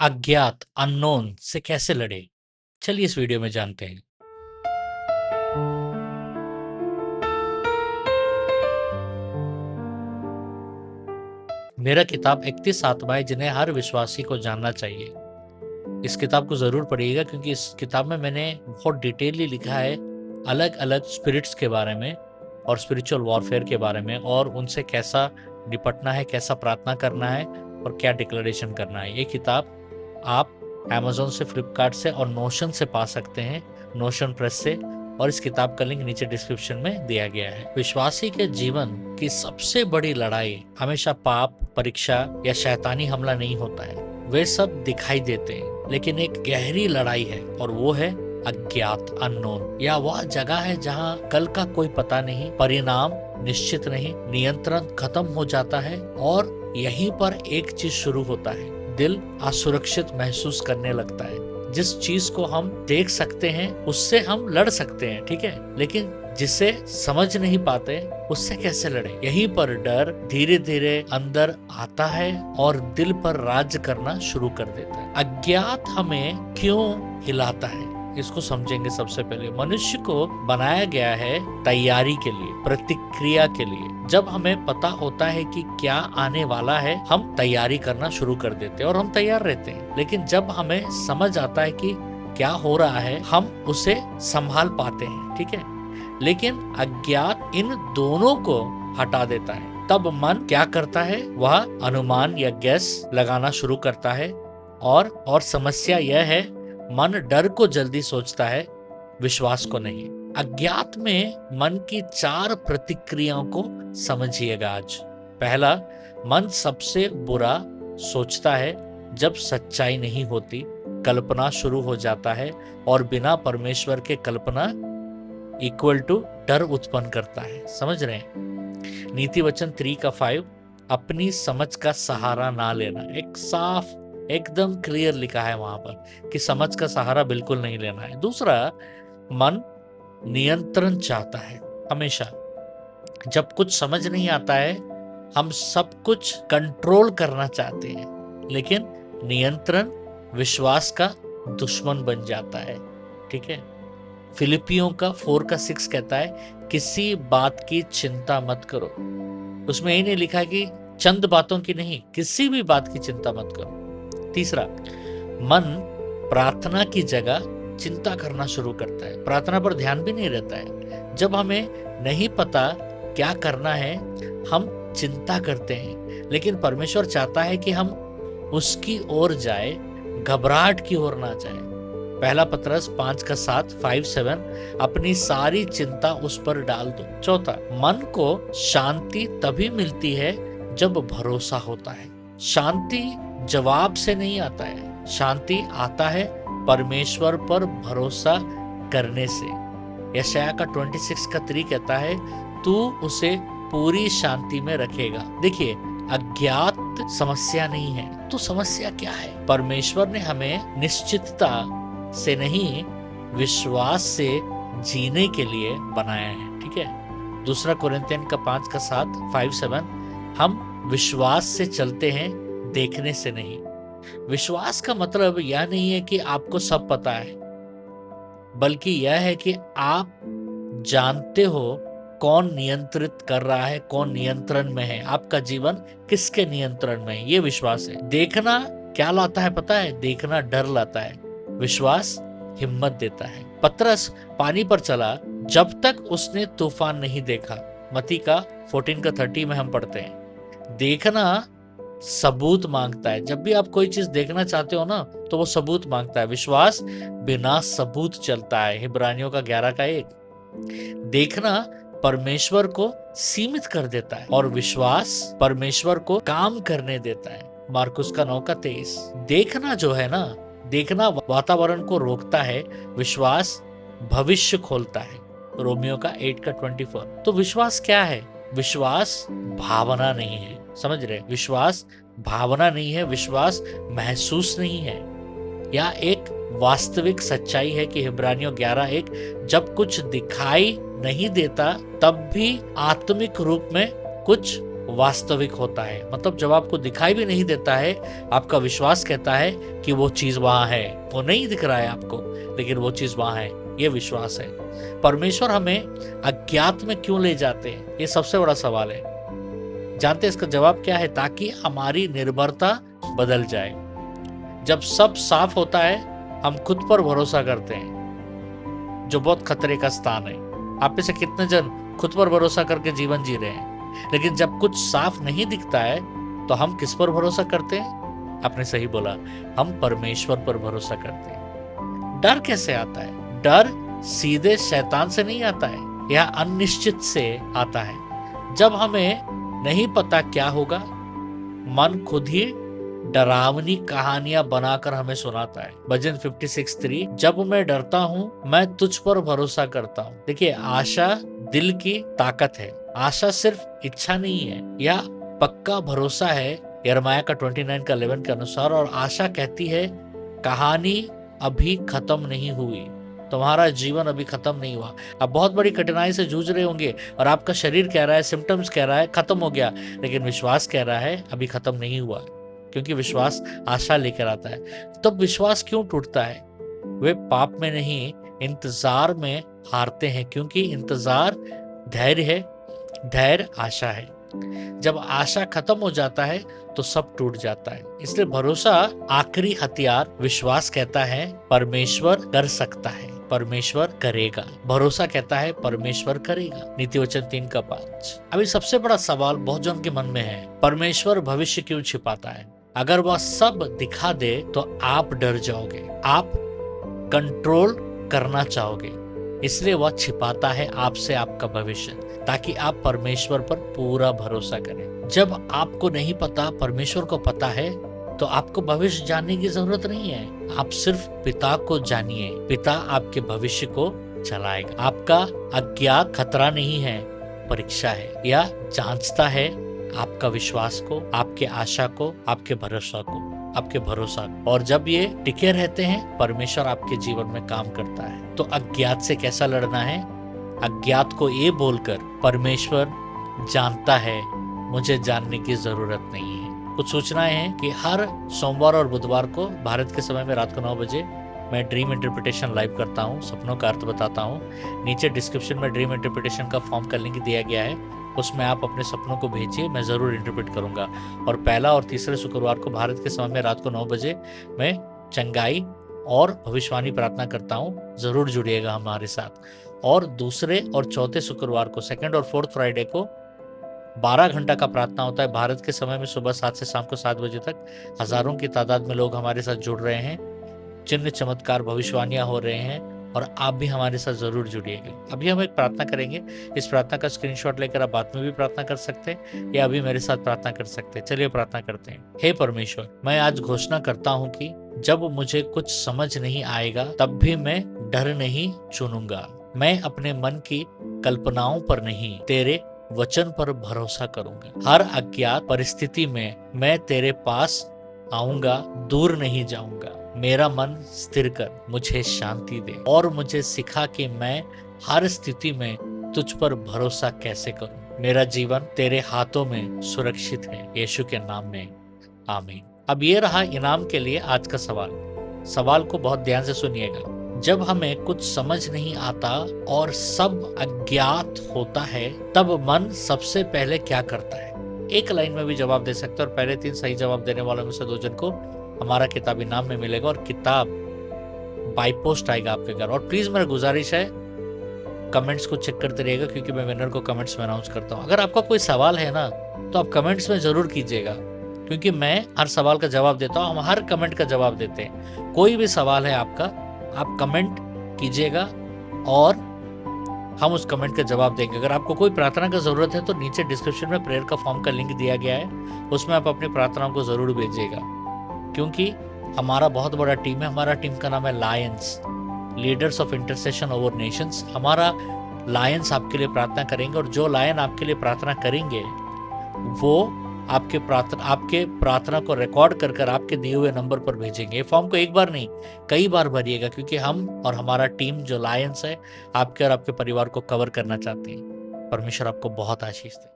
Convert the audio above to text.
अज्ञात अननोन से कैसे लड़े? चलिए इस वीडियो में जानते हैं। मेरा किताब 31 आत्माएं जिन्हें हर विश्वासी को जानना चाहिए। इस किताब को जरूर पढ़िएगा क्योंकि इस किताब में मैंने बहुत डिटेलली लिखा है अलग अलग स्पिरिट्स के बारे में और स्पिरिचुअल वॉरफेयर के बारे में और उनसे कैसा निपटना है, कैसा प्रार्थना करना है और क्या डिक्लेरेशन करना है। ये किताब आप Amazon से, फ्लिपकार्ट से और नोशन से पा सकते हैं, नोशन प्रेस से। और इस किताब का लिंक नीचे डिस्क्रिप्शन में दिया गया है। विश्वासी के जीवन की सबसे बड़ी लड़ाई हमेशा पाप, परीक्षा या शैतानी हमला नहीं होता है। वे सब दिखाई देते हैं, लेकिन एक गहरी लड़ाई है और वो है अज्ञात, अननोन। या वह जगह है जहाँ कल का कोई पता नहीं, परिणाम निश्चित नहीं, नियंत्रण खत्म हो जाता है और यहीं पर एक चीज शुरू होता है। दिल असुरक्षित महसूस करने लगता है। जिस चीज को हम देख सकते हैं उससे हम लड़ सकते हैं, ठीक है, लेकिन जिसे समझ नहीं पाते उससे कैसे लड़े? यहीं पर डर धीरे धीरे अंदर आता है और दिल पर राज करना शुरू कर देता है। अज्ञात हमें क्यों हिलाता है, इसको समझेंगे। सबसे पहले मनुष्य को बनाया गया है तैयारी के लिए, प्रतिक्रिया के लिए। जब हमें पता होता है कि क्या आने वाला है, हम तैयारी करना शुरू कर देते हैं और हम तैयार रहते हैं। लेकिन जब हमें समझ आता है कि क्या हो रहा है, हम उसे संभाल पाते हैं, ठीक है। लेकिन अज्ञात इन दोनों को हटा देता है। तब मन क्या करता है? वह अनुमान या गैस लगाना शुरू करता है। और समस्या यह है, मन डर को जल्दी सोचता है, विश्वास को नहीं। अज्ञात में मन की 4 प्रतिक्रियाओं को समझिएगा आज। पहला, मन सबसे बुरा सोचता है जब सच्चाई नहीं होती, कल्पना शुरू हो जाता है और बिना परमेश्वर के कल्पना इक्वल टू डर उत्पन्न करता है। समझ रहे हैं? नीति वचन 3:5, अपनी समझ का सहारा ना लेना। एक साफ एकदम क्लियर लिखा है वहां पर कि समझ का सहारा बिल्कुल नहीं लेना है। दूसरा, मन नियंत्रण चाहता है हमेशा। जब कुछ समझ नहीं आता है, हम सब कुछ कंट्रोल करना चाहते हैं, लेकिन नियंत्रण विश्वास का दुश्मन बन जाता है, ठीक है। फिलिपियों का 4:6 कहता है, किसी बात की चिंता मत करो। उसमें यही नहीं लिखा कि चंद बातों की नहीं, किसी भी बात की चिंता मत करो। तीसरा, मन प्रार्थना की जगह चिंता करना शुरू करता है। प्रार्थना पर ध्यान भी नहीं रहता है। जब हमें नहीं पता क्या करना है, हम चिंता करते हैं, लेकिन परमेश्वर चाहता है कि हम उसकी ओर जाए, घबराहट की ओर ना जाए। पहला पतरस 5:7, 5:7, अपनी सारी चिंता उस पर डाल दो। चौथा, मन को शांति तभी मिलती है जब भरोसा होता है। शांति जवाब से नहीं आता है, शांति आता है परमेश्वर पर भरोसा करने से। यशायाह का 26:3 कहता है, तू उसे पूरी शांति में रखेगा। देखिए, अज्ञात समस्या नहीं है, तो समस्या क्या है? परमेश्वर ने हमें निश्चितता से नहीं, विश्वास से जीने के लिए बनाया है, ठीक है। दूसरा कोरिन्थियन का 5:7, 5:7, हम विश्वास से चलते हैं, देखने से नहीं। विश्वास का मतलब यह नहीं है कि आपको सब पता है, बल्कि यह है कि आप जानते हो कौन नियंत्रित कर रहा है, कौन नियंत्रण में है, आपका जीवन किसके नियंत्रण में है। ये विश्वास है। देखना क्या लाता है पता है? देखना डर लाता है, विश्वास हिम्मत देता है। पतरस पानी पर चला जब तक उसने तूफान नहीं देखा। मत्ती का 14:30 में हम पढ़ते हैं। देखना सबूत मांगता है। जब भी आप कोई चीज देखना चाहते हो ना, तो वो सबूत मांगता है। विश्वास बिना सबूत चलता है। इब्रानियों का 11:1। देखना परमेश्वर को सीमित कर देता है और विश्वास परमेश्वर को काम करने देता है। मार्कुस का 9:23। देखना जो है ना, देखना वातावरण को रोकता है, विश्वास भविष्य खोलता है। रोमियो का 8:24। तो विश्वास क्या है? विश्वास भावना नहीं है। समझ रहे? विश्वास भावना नहीं है, विश्वास महसूस नहीं है, या एक वास्तविक सच्चाई है कि इब्रानियों 11:1, जब कुछ दिखाई नहीं देता तब भी आत्मिक रूप में कुछ वास्तविक होता है। मतलब जब आपको दिखाई भी नहीं देता है, आपका विश्वास कहता है कि वो चीज वहां है। वो नहीं दिख रहा है आपको, लेकिन वो चीज वहां है, ये विश्वास है। परमेश्वर हमें अज्ञात में क्यों ले जाते हैं, ये सबसे बड़ा सवाल है। जानते हैं इसका जवाब क्या है? ताकि हमारी निर्भरता बदल जाए। जब सब साफ होता है, हम खुद पर भरोसा करते हैं, जो बहुत खतरे का स्थान है। आप में से कितने जन खुद पर भरोसा करके जीवन जी रहे हैं? लेकिन जब कुछ साफ नहीं दिखता है, तो हम किस पर भरोसा करते हैं? आपने सही बोला, हम परमेश्वर पर भरोसा करते हैं। डर कैसे आता है? डर सीधे शैतान से नहीं आता है, यह अनिश्चित से आता है। जब हमें नहीं पता क्या होगा, मन खुद ही डरावनी कहानियां बनाकर हमें सुनाता है। भजन 56:3, जब मैं डरता हूं, मैं तुझ पर भरोसा करता हूं। देखिए, आशा दिल की ताकत है। आशा सिर्फ इच्छा नहीं है, यह पक्का भरोसा है। यिर्मयाह का 29:11 के अनुसार। और आशा कहती है, कहानी अभी खत्म नहीं हुई, तुम्हारा जीवन अभी खत्म नहीं हुआ। आप बहुत बड़ी कठिनाई से जूझ रहे होंगे और आपका शरीर कह रहा है, सिम्टम्स कह रहा है खत्म हो गया, लेकिन विश्वास कह रहा है अभी खत्म नहीं हुआ, क्योंकि विश्वास आशा लेकर आता है। तब विश्वास क्यों टूटता है? वे पाप में नहीं, इंतजार में हारते हैं, क्योंकि इंतजार धैर्य है, धैर्य आशा है। जब आशा खत्म हो जाता है, तो सब टूट जाता है। इसलिए भरोसा आखिरी हथियार। विश्वास कहता है परमेश्वर कर सकता है, परमेश्वर करेगा। भरोसा कहता है परमेश्वर करेगा। नीतिवचन 3:5। अभी सबसे बड़ा सवाल बहुत जन के मन में है, परमेश्वर भविष्य क्यों छिपाता है? अगर वह सब दिखा दे तो आप डर जाओगे, आप कंट्रोल करना चाहोगे। इसलिए वह छिपाता है आपसे आपका भविष्य, ताकि आप परमेश्वर पर पूरा भरोसा करें। जब आपको नहीं पता, परमेश्वर को पता है, तो आपको भविष्य जानने की जरूरत नहीं है। आप सिर्फ पिता को जानिए, पिता आपके भविष्य को चलाएगा। आपका अज्ञात खतरा नहीं है, परीक्षा है। या जांचता है आपका विश्वास को, आपके आशा को, आपके भरोसा को, आपके भरोसा। और जब ये टिके रहते हैं, परमेश्वर आपके जीवन में काम करता है। तो अज्ञात से कैसा लड़ना है? अज्ञात को ये बोलकर, परमेश्वर जानता है, मुझे जानने की जरूरत नहीं है। कुछ सूचनाएं हैं कि हर सोमवार और बुधवार को भारत के समय में रात को 9 बजे मैं ड्रीम इंटरप्रिटेशन लाइव करता हूँ, सपनों का अर्थ बताता हूँ। नीचे डिस्क्रिप्शन में ड्रीम इंटरप्रिटेशन का फॉर्म का लिंक दिया गया है, उसमें आप अपने सपनों को भेजिए, मैं ज़रूर इंटरप्रेट करूंगा। और पहला और तीसरे शुक्रवार को भारत के समय में रात को 9 बजे मैं चंगाई और भविष्यवाणी प्रार्थना करता हूँ, ज़रूर जुड़िएगा हमारे साथ। और दूसरे और चौथे शुक्रवार को, सेकंड और फोर्थ फ्राइडे को 12 घंटा का प्रार्थना होता है भारत के समय में, सुबह 7 से शाम को 7 बजे तक। हजारों की तादाद में लोग हमारे साथ जुड़ रहे हैं, चिन्ह चमत्कार भविष्यवाणियां हो रहे हैं, और आप भी हमारे साथ जरूर जुड़िएगा। अभी हम एक प्रार्थना करेंगे, इस प्रार्थना का स्क्रीनशॉट लेकर आप बाद में भी प्रार्थना कर सकते हैं, या अभी मेरे साथ प्रार्थना कर सकते हैं। चलिए प्रार्थना करते हैं। हे परमेश्वर, मैं आज घोषणा करता हूँ कि जब मुझे कुछ समझ नहीं आएगा, तब भी मैं डर नहीं चुनूंगा। मैं अपने मन की कल्पनाओं पर नहीं, तेरे वचन पर भरोसा करूंगा। हर अज्ञात परिस्थिति में मैं तेरे पास आऊंगा, दूर नहीं जाऊंगा। मेरा मन स्थिर कर, मुझे शांति दे, और मुझे सिखा कि मैं हर स्थिति में तुझ पर भरोसा कैसे करूं। मेरा जीवन तेरे हाथों में सुरक्षित है, यीशु के नाम में, आमीन। अब ये रहा इनाम के लिए आज का सवाल। सवाल को बहुत ध्यान से सुनिएगा। जब हमें कुछ समझ नहीं आता और सब अज्ञात होता है, तब मन सबसे पहले क्या करता है? एक लाइन में भी जवाब दे सकते हैं, और पहले 3 सही जवाब देने वालों में से 2 जन को हमारा किताब इनाम में मिलेगा, और किताब बाई पोस्ट आएगा आपके घर। और प्लीज मेरा गुजारिश है, कमेंट्स को चेक करते रहिएगा, क्योंकि मैं विनर को कमेंट्स में अनाउंस करता हूँ। अगर आपका कोई सवाल है ना, तो आप कमेंट्स में जरूर कीजिएगा, क्योंकि मैं हर सवाल का जवाब देता हूँ, हम हर कमेंट का जवाब देते हैं। कोई भी सवाल है आपका, आप कमेंट कीजिएगा और हम उस कमेंट का जवाब देंगे। अगर आपको कोई प्रार्थना का जरूरत है, तो नीचे डिस्क्रिप्शन में प्रेयर का फॉर्म का लिंक दिया गया है, उसमें आप अपनी प्रार्थनाओं को जरूर भेजिएगा, क्योंकि हमारा बहुत बड़ा टीम है। हमारा टीम का नाम है Lions, leaders of intercession over Nations. हमारा लायंस आपके लिए प्रार्थना करेंगे, और जो लायन आपके लिए प्रार्थना करेंगे, वो आपके प्रार्थना को रिकॉर्ड कर आपके दिए हुए नंबर पर भेजेंगे। फॉर्म को एक बार नहीं, कई बार भरिएगा, क्योंकि हम और हमारा टीम जो लायंस है, आपके और आपके परिवार को कवर करना चाहते हैं। परमेश्वर आपको बहुत आशीष दे।